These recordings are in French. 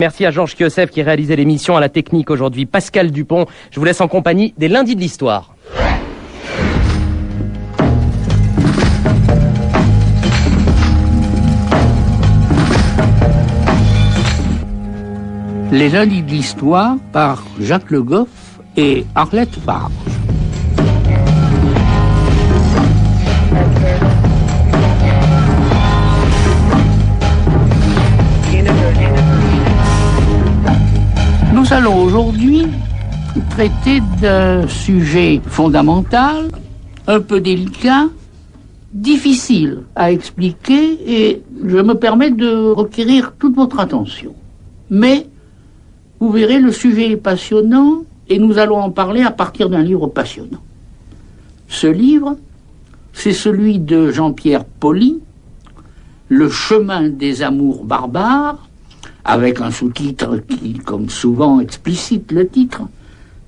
Merci à Georges Kiosef qui réalisait l'émission, à la technique aujourd'hui Pascal Dupont. Je vous laisse en compagnie des lundis de l'histoire. Les lundis de l'histoire par Jacques Le Goff et Arlette Farge. Nous allons aujourd'hui traiter d'un sujet fondamental, un peu délicat, difficile à expliquer, et je me permets de requérir toute votre attention. Mais vous verrez, le sujet est passionnant et nous allons en parler à partir d'un livre passionnant. Ce livre, c'est celui de Jean-Pierre Pauly, Le chemin des amours barbares, avec un sous-titre qui, comme souvent, explicite le titre,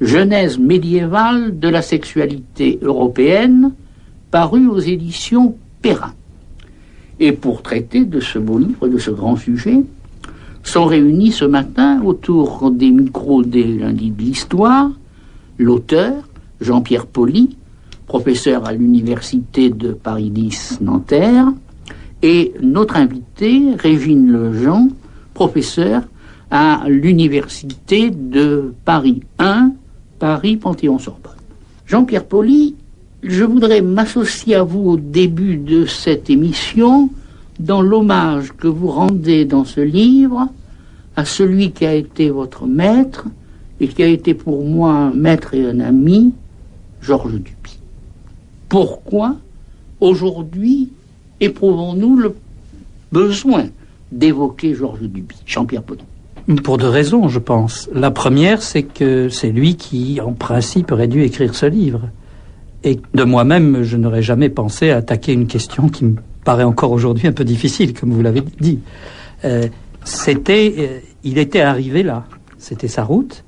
Genèse médiévale de la sexualité européenne, paru aux éditions Perrin. Et pour traiter de ce beau livre, de ce grand sujet, sont réunis ce matin autour des micros des lundis de l'histoire l'auteur, Jean-Pierre Pauly, professeur à l'université de Paris X Nanterre, et notre invitée, Régine Lejean, professeur à l'université de Paris 1, Paris Panthéon-Sorbonne. Jean-Pierre Pauly, je voudrais m'associer à vous au début de cette émission dans l'hommage que vous rendez dans ce livre à celui qui a été votre maître et qui a été pour moi un maître et un ami, Georges Duby. Pourquoi, aujourd'hui, éprouvons-nous le besoin d'évoquer Georges Duby, Jean-Pierre Pauly? Pour deux raisons, je pense. La première, c'est que c'est lui qui, en principe, aurait dû écrire ce livre. Et de moi-même, je n'aurais jamais pensé à attaquer une question qui me paraît encore aujourd'hui un peu difficile, comme vous l'avez dit. Il était arrivé là. C'était sa route.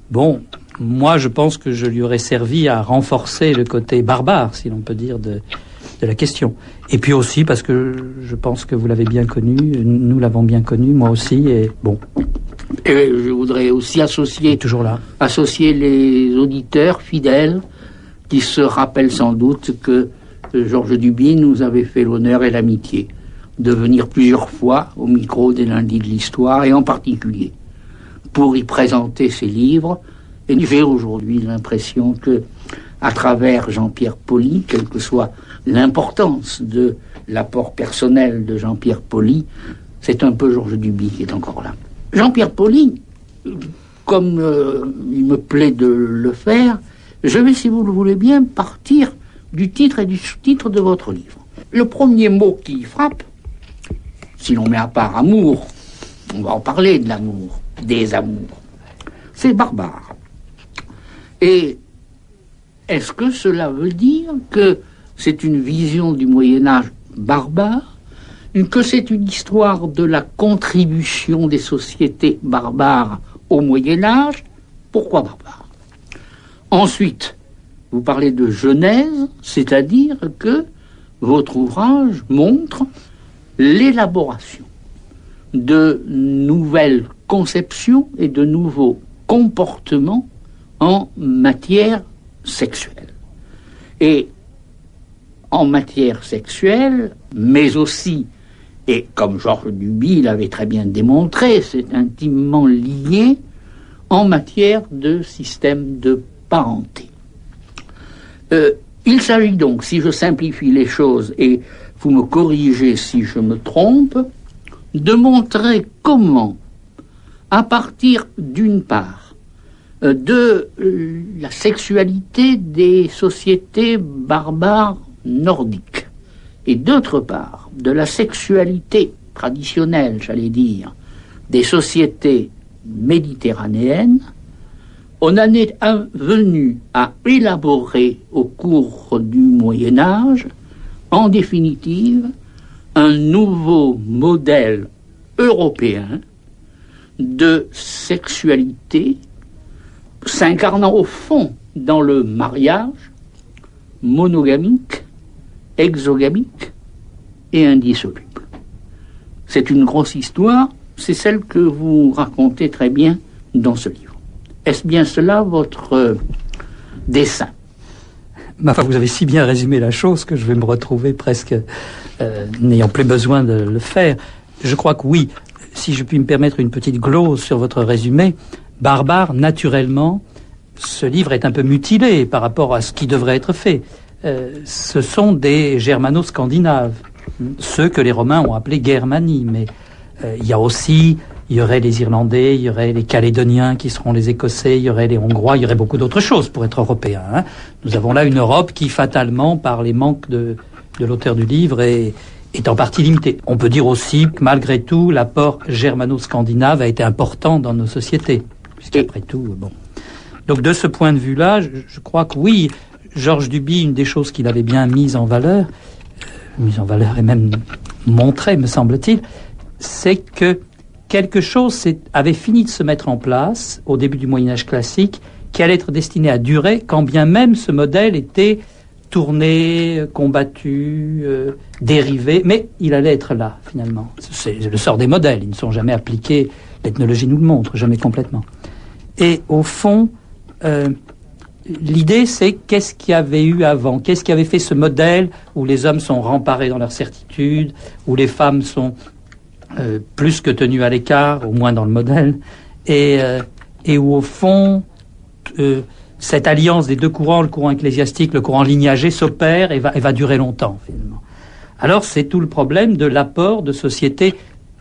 Bon, moi, je pense que je lui aurais servi à renforcer le côté barbare, si l'on peut dire, de la question. Et puis aussi parce que je pense que vous l'avez bien connu, nous l'avons bien connu, moi aussi, et bon. Et je voudrais aussi associer les auditeurs fidèles qui se rappellent sans doute que Georges Duby nous avait fait l'honneur et l'amitié de venir plusieurs fois au micro des lundis de l'histoire, et en particulier pour y présenter ses livres. Et j'ai aujourd'hui l'impression que, à travers Jean-Pierre Pauly, quelle que soit l'importance de l'apport personnel de Jean-Pierre Pauly, c'est un peu Georges Duby qui est encore là. Jean-Pierre Pauly, comme il me plaît de le faire, je vais, si vous le voulez bien, partir du titre et du sous-titre de votre livre. Le premier mot qui frappe, si l'on met à part amour, on va en parler de l'amour, des amours, c'est barbare. Et est-ce que cela veut dire que c'est une vision du Moyen-Âge barbare, que c'est une histoire de la contribution des sociétés barbares au Moyen-Âge? Pourquoi barbare? Ensuite, vous parlez de Genèse, c'est-à-dire que votre ouvrage montre l'élaboration de nouvelles conceptions et de nouveaux comportements en matière sexuelle. Et en matière sexuelle, mais aussi, et comme Georges Duby l'avait très bien démontré, c'est intimement lié en matière de système de parenté. Il s'agit donc, si je simplifie les choses, et vous me corrigez si je me trompe, de montrer comment, à partir d'une part de la sexualité des sociétés barbares nordiques, et d'autre part de la sexualité traditionnelle, j'allais dire, des sociétés méditerranéennes, on en est venu à élaborer au cours du Moyen-Âge, en définitive, un nouveau modèle européen de sexualité s'incarnant au fond dans le mariage monogamique, exogamique et indissoluble. C'est une grosse histoire c'est celle que vous racontez très bien dans ce livre. Est-ce bien cela votre dessein? Enfin, vous avez si bien résumé la chose que je vais me retrouver presque n'ayant plus besoin de le faire. Je crois que oui, si je puis me permettre une petite glose sur votre résumé, Barbare, naturellement, ce livre est un peu mutilé par rapport à ce qui devrait être fait. Ce sont des germano-scandinaves, ceux que les Romains ont appelés Germanie, mais il y aurait les Irlandais, il y aurait les Calédoniens qui seront les Écossais, il y aurait les Hongrois, il y aurait beaucoup d'autres choses pour être européens. Hein. Nous avons là une Europe qui, fatalement, par les manques de l'auteur du livre, est en partie limitée. On peut dire aussi que, malgré tout, l'apport germano-scandinave a été important dans nos sociétés. Puisqu'après tout, bon. Donc, de ce point de vue-là, je crois que oui, Georges Duby, une des choses qu'il avait bien mise en valeur et même montrée, me semble-t-il, c'est que quelque chose avait fini de se mettre en place au début du Moyen-Âge classique, qui allait être destiné à durer, quand bien même ce modèle était tourné, combattu, dérivé, mais il allait être là, finalement. C'est le sort des modèles, ils ne sont jamais appliqués, l'ethnologie nous le montre, jamais complètement. Et au fond, l'idée, c'est qu'est-ce qu'il y avait eu avant? Qu'est-ce qui avait fait ce modèle où les hommes sont remparés dans leur certitude, où les femmes sont plus que tenues à l'écart, au moins dans le modèle, et où, au fond, cette alliance des deux courants, le courant ecclésiastique, le courant lignagé, s'opère et va durer longtemps, finalement. Alors, c'est tout le problème de l'apport de sociétés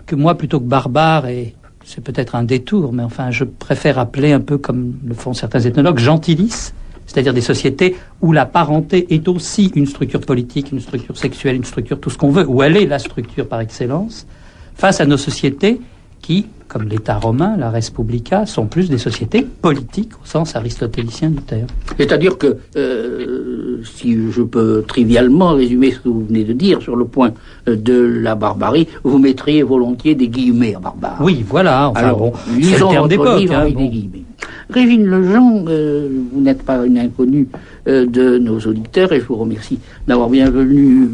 que moi, plutôt que barbare, et c'est peut-être un détour, mais enfin, je préfère appeler un peu comme le font certains ethnologues, gentilices, c'est-à-dire des sociétés où la parenté est aussi une structure politique, une structure sexuelle, une structure tout ce qu'on veut, où elle est la structure par excellence, face à nos sociétés qui, comme l'État romain, la res publica, sont plus des sociétés politiques au sens aristotélicien du terme. C'est-à-dire que, si je peux trivialement résumer ce que vous venez de dire sur le point de la barbarie, vous mettriez volontiers des guillemets à barbare. Oui, voilà. Enfin, alors, bon, lisons c'est le terme d'époque. livre avec des guillemets. Régine Lejean, vous n'êtes pas une inconnue de nos auditeurs et je vous remercie d'avoir bien venu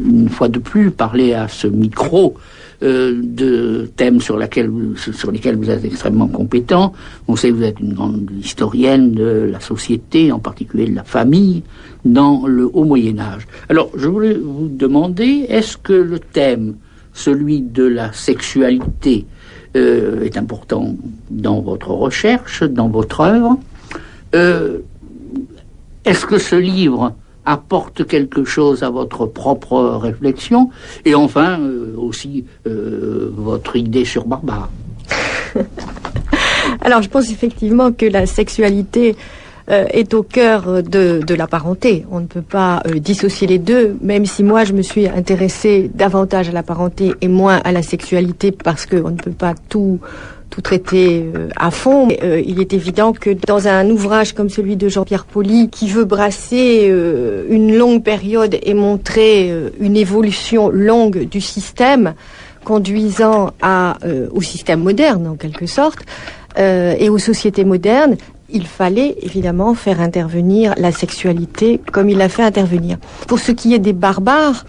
une fois de plus parler à ce micro de thèmes sur lesquels vous êtes extrêmement compétent. On sait que vous êtes une grande historienne de la société, en particulier de la famille, dans le Haut Moyen-Âge. Alors, je voulais vous demander, est-ce que le thème, celui de la sexualité, est important dans votre recherche, dans votre œuvre? Est-ce que ce livre apporte quelque chose à votre propre réflexion? Et enfin, aussi, votre idée sur Barbare. Alors, je pense effectivement que la sexualité est au cœur de la parenté. On ne peut pas dissocier les deux, même si moi, je me suis intéressée davantage à la parenté et moins à la sexualité, parce qu'on ne peut pas tout traiter à fond. Il est évident que dans un ouvrage comme celui de Jean-Pierre Pauly, qui veut brasser une longue période et montrer une évolution longue du système, conduisant au système moderne en quelque sorte, et aux sociétés modernes, il fallait évidemment faire intervenir la sexualité comme il l'a fait intervenir. Pour ce qui est des barbares,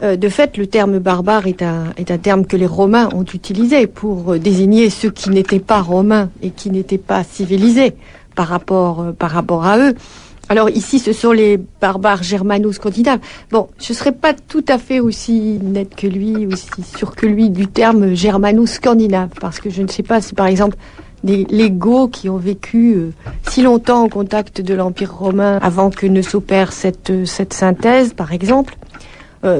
de fait, le terme barbare est un terme que les Romains ont utilisé pour désigner ceux qui n'étaient pas romains et qui n'étaient pas civilisés par rapport à eux. Alors ici, ce sont les barbares germano-scandinaves. Bon, je ne serais pas tout à fait aussi nette que lui, aussi sûre que lui du terme germano-scandinave, parce que je ne sais pas si, par exemple, les Goths qui ont vécu si longtemps au contact de l'Empire romain avant que ne s'opère cette synthèse, par exemple,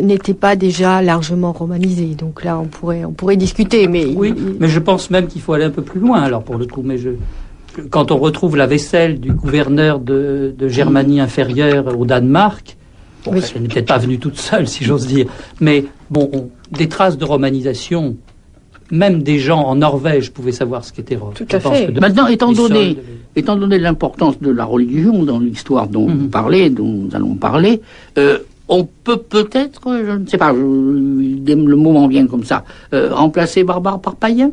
n'étaient pas déjà largement romanisés. Donc là, on pourrait discuter. Mais oui, mais je pense même qu'il faut aller un peu plus loin. Alors pour le coup, quand on retrouve la vaisselle du gouverneur de Germanie inférieure au Danemark, bon, oui. Elle n'est peut-être pas venue toute seule, si j'ose dire, mais bon, des traces de romanisation. Même des gens en Norvège pouvaient savoir ce qu'était Rome. Tout à fait. Maintenant, étant donné l'importance de la religion dans l'histoire dont vous parlez, dont nous allons parler, on peut peut-être, je ne sais pas, le moment vient comme ça, remplacer barbare par païen?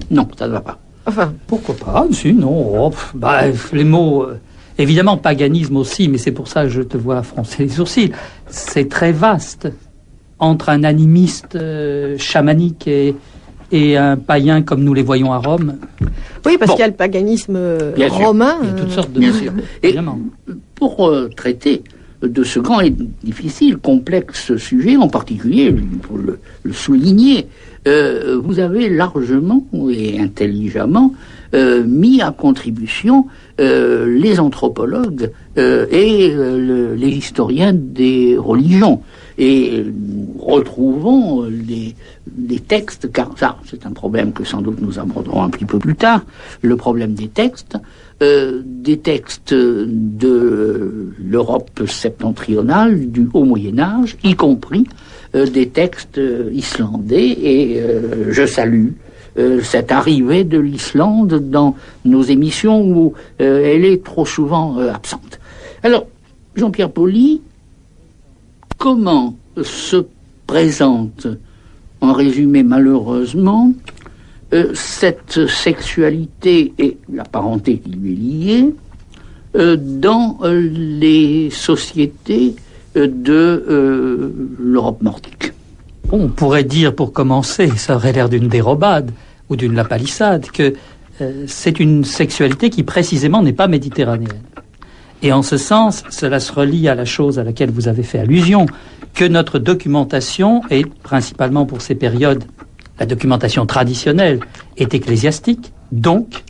Non, ça ne va pas. Enfin, pourquoi pas? Si, non. Les mots... évidemment, paganisme aussi, mais c'est pour ça que je te vois froncer les sourcils. C'est très vaste. entre un animiste chamanique et un païen comme nous les voyons à Rome. Oui, parce qu'il y a le paganisme romain. Il y a toutes sortes de... Bien sûr. Et pour traiter de ce grand et difficile, complexe sujet, en particulier, pour le souligner, vous avez largement et intelligemment mis à contribution les anthropologues et les historiens des religions. Et nous retrouvons des textes, car ça, c'est un problème que sans doute nous aborderons un petit peu plus tard, le problème des textes de l'Europe septentrionale, du Haut Moyen-Âge, y compris des textes islandais, et je salue cette arrivée de l'Islande dans nos émissions où elle est trop souvent absente. Alors, Jean-Pierre Pauly, comment se présente, en résumé malheureusement, cette sexualité et la parenté qui lui est liée dans les sociétés de l'Europe nordique? On pourrait dire, pour commencer, ça aurait l'air d'une dérobade ou d'une lapalissade, que c'est une sexualité qui précisément n'est pas méditerranéenne. Et en ce sens, cela se relie à la chose à laquelle vous avez fait allusion, que notre documentation, et principalement pour ces périodes, la documentation traditionnelle est ecclésiastique, donc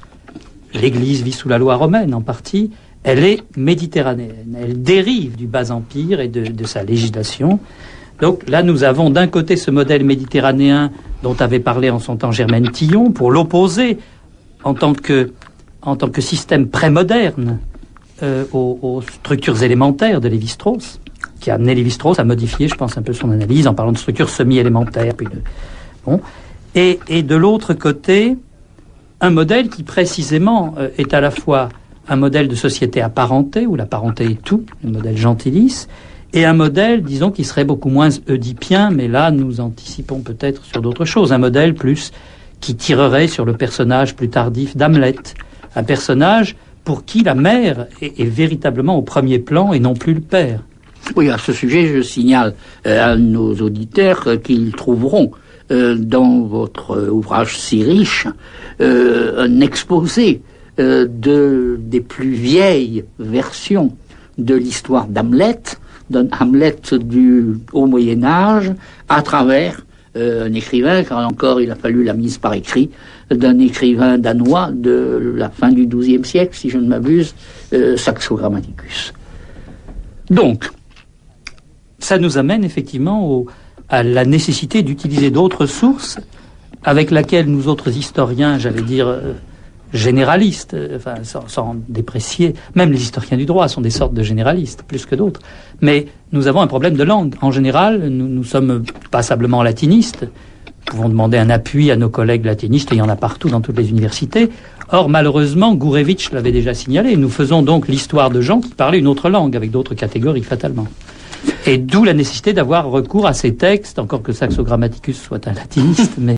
l'Église vit sous la loi romaine en partie, elle est méditerranéenne, elle dérive du bas empire et de sa législation. Donc là, nous avons d'un côté ce modèle méditerranéen dont avait parlé en son temps Germaine Tillon, pour l'opposer en tant que système prémoderne aux structures élémentaires de Lévi-Strauss, qui a amené Lévi-Strauss à modifier, je pense, un peu son analyse en parlant de structures semi-élémentaires. Et de l'autre côté, un modèle qui précisément est à la fois un modèle de société apparentée, où la parenté est tout, le modèle gentilis, et un modèle, disons, qui serait beaucoup moins oedipien, mais là, nous anticipons peut-être sur d'autres choses. Un modèle plus qui tirerait sur le personnage plus tardif d'Hamlet. Un personnage pour qui la mère est véritablement au premier plan et non plus le père. Oui, à ce sujet, je signale à nos auditeurs qu'ils trouveront dans votre ouvrage si riche un exposé des plus vieilles versions de l'histoire d'Hamlet, d'un Hamlet du Haut Moyen-Âge, à travers un écrivain, car encore il a fallu la mise par écrit, d'un écrivain danois de la fin du XIIe siècle, si je ne m'abuse, Saxo Grammaticus. Donc, ça nous amène effectivement à la nécessité d'utiliser d'autres sources avec laquelle nous autres historiens, j'allais dire généralistes, enfin sans déprécier, même les historiens du droit sont des sortes de généralistes, plus que d'autres. Mais nous avons un problème de langue. En général, nous sommes passablement latinistes. Nous pouvons demander un appui à nos collègues latinistes, et il y en a partout dans toutes les universités. Or, malheureusement, Gourevitch l'avait déjà signalé. Nous faisons donc l'histoire de gens qui parlaient une autre langue, avec d'autres catégories, fatalement. Et d'où la nécessité d'avoir recours à ces textes, encore que Saxo Grammaticus soit un latiniste, mais